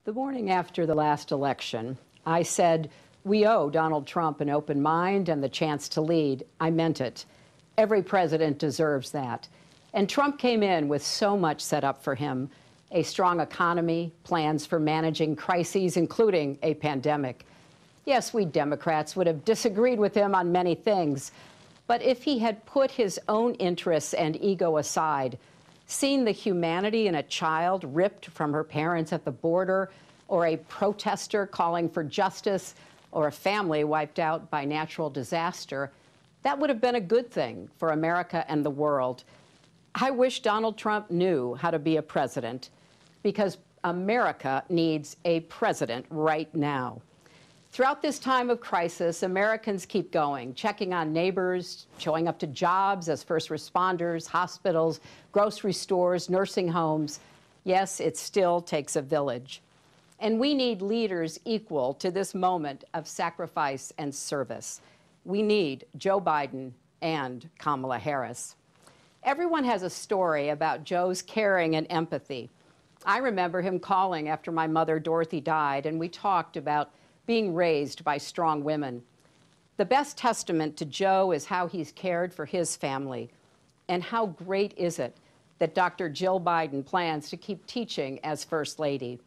The morning after the last election, I said, we owe Donald Trump an open mind and the chance to lead. I meant it. Every president deserves that. And Trump came in with so much set up for him: a strong economy, plans for managing crises, including a pandemic. Yes, we Democrats would have disagreed with him on many things, but if he had put his own interests and ego aside, seen the humanity in a child ripped from her parents at the border, or a protester calling for justice, or a family wiped out by natural disaster, that would have been a good thing for America and the world. I wish Donald Trump knew how to be a president, because America needs a president right now. Throughout this time of crisis, Americans keep going, checking on neighbors, showing up to jobs as first responders, hospitals, grocery stores, nursing homes. Yes, it still takes a village. And we need leaders equal to this moment of sacrifice and service. We need Joe Biden and Kamala Harris. Everyone has a story about Joe's caring and empathy. I remember him calling after my mother, Dorothy, died, and we talked about being raised by strong women. The best testament to Joe is how he's cared for his family. And how great is it that Dr. Jill Biden plans to keep teaching as First Lady.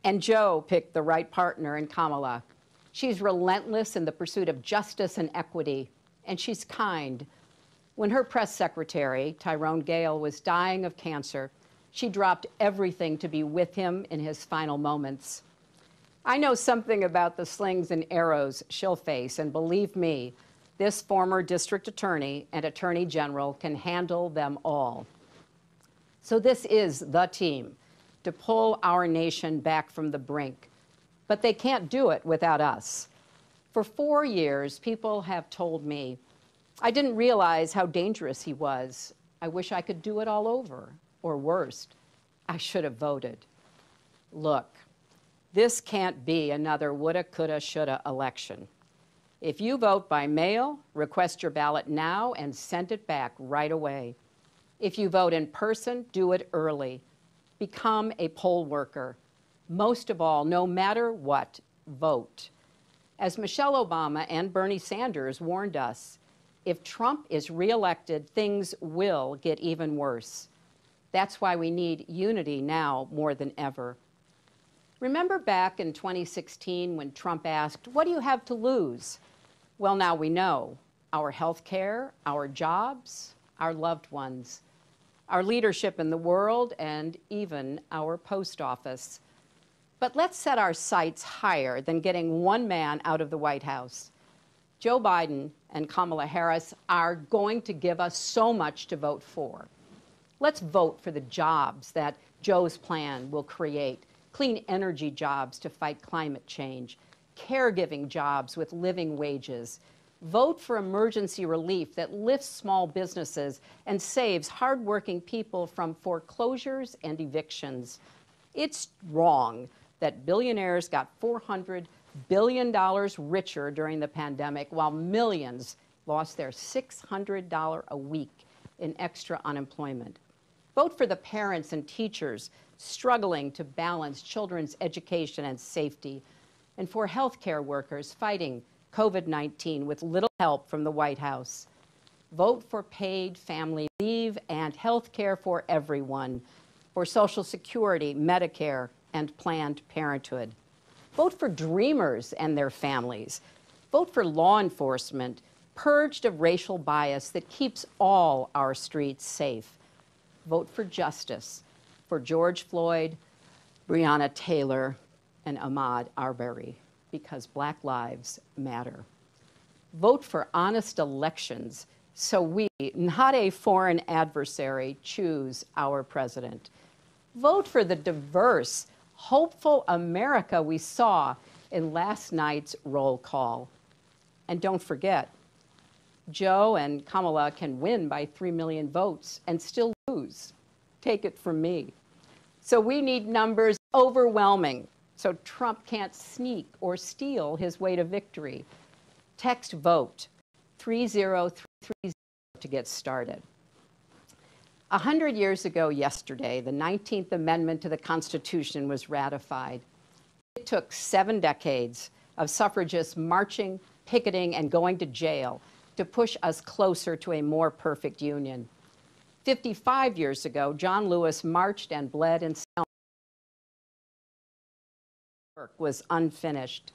And Joe picked the right partner in Kamala. She's relentless in the pursuit of justice and equity, and she's kind. When her press secretary, Tyrone Gale, was dying of cancer, she dropped everything to be with him in his final moments. I know something about the slings and arrows she'll face, and believe me, this former district attorney and attorney general can handle them all. So this is the team to pull our nation back from the brink. But they can't do it without us. For 4 years, people have told me, I didn't realize how dangerous he was. I wish I could do it all over. Or worse, I should have voted. Look, this can't be another woulda, coulda, shoulda election. If you vote by mail, request your ballot now and send it back right away. If you vote in person, do it early. Become a poll worker. Most of all, no matter what, vote. As Michelle Obama and Bernie Sanders warned us, if Trump is reelected, things will get even worse. That's why we need unity now more than ever. Remember back in 2016 when Trump asked, what do you have to lose? Well, now we know. Our health care, our jobs, our loved ones, our leadership in the world, and even our post office. But let's set our sights higher than getting one man out of the White House. Joe Biden and Kamala Harris are going to give us so much to vote for. Let's vote for the jobs that Joe's plan will create. Clean energy jobs to fight climate change, caregiving jobs with living wages. Vote for emergency relief that lifts small businesses and saves hardworking people from foreclosures and evictions. It's wrong that billionaires got $400 billion richer during the pandemic while millions lost their $600 a week in extra unemployment. Vote for the parents and teachers struggling to balance children's education and safety, and for healthcare workers fighting COVID-19 with little help from the White House. Vote for paid family leave and health care for everyone, for Social Security, Medicare, and Planned Parenthood. Vote for dreamers and their families. Vote for law enforcement purged of racial bias that keeps all our streets safe. Vote for justice for George Floyd, Breonna Taylor, and Ahmaud Arbery, because Black lives matter. Vote for honest elections so we, not a foreign adversary, choose our president. Vote for the diverse, hopeful America we saw in last night's roll call. And don't forget, Joe and Kamala can win by 3 million votes and still lose. Take it from me. So we need numbers overwhelming so Trump can't sneak or steal his way to victory. Text VOTE 30330 to get started. 100 years ago yesterday, the 19th Amendment to the Constitution was ratified. It took 7 decades of suffragists marching, picketing, and going to jail to push us closer to a more perfect union. 55 years ago, John Lewis marched and bled in Selma. Work was unfinished.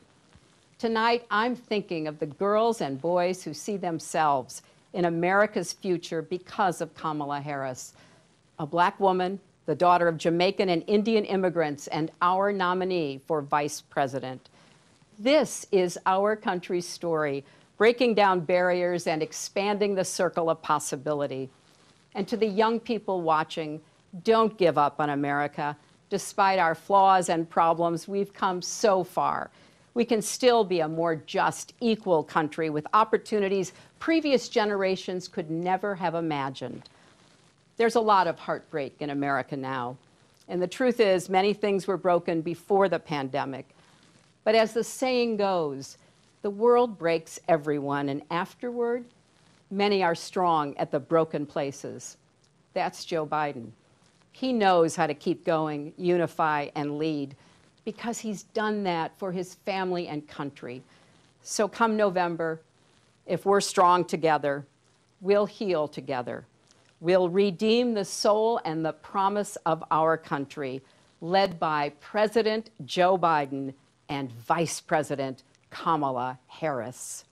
Tonight, I'm thinking of the girls and boys who see themselves in America's future because of Kamala Harris, a Black woman, the daughter of Jamaican and Indian immigrants, and our nominee for vice president. This is our country's story, breaking down barriers and expanding the circle of possibility. And to the young people watching, don't give up on America. Despite our flaws and problems, we've come so far. We can still be a more just, equal country with opportunities previous generations could never have imagined. There's a lot of heartbreak in America now. And the truth is, many things were broken before the pandemic. But as the saying goes, the world breaks everyone, and afterward, many are strong at the broken places. That's Joe Biden. He knows how to keep going, unify, and lead, because he's done that for his family and country. So come November, if we're strong together, we'll heal together. We'll redeem the soul and the promise of our country, led by President Joe Biden and Vice President Kamala Harris.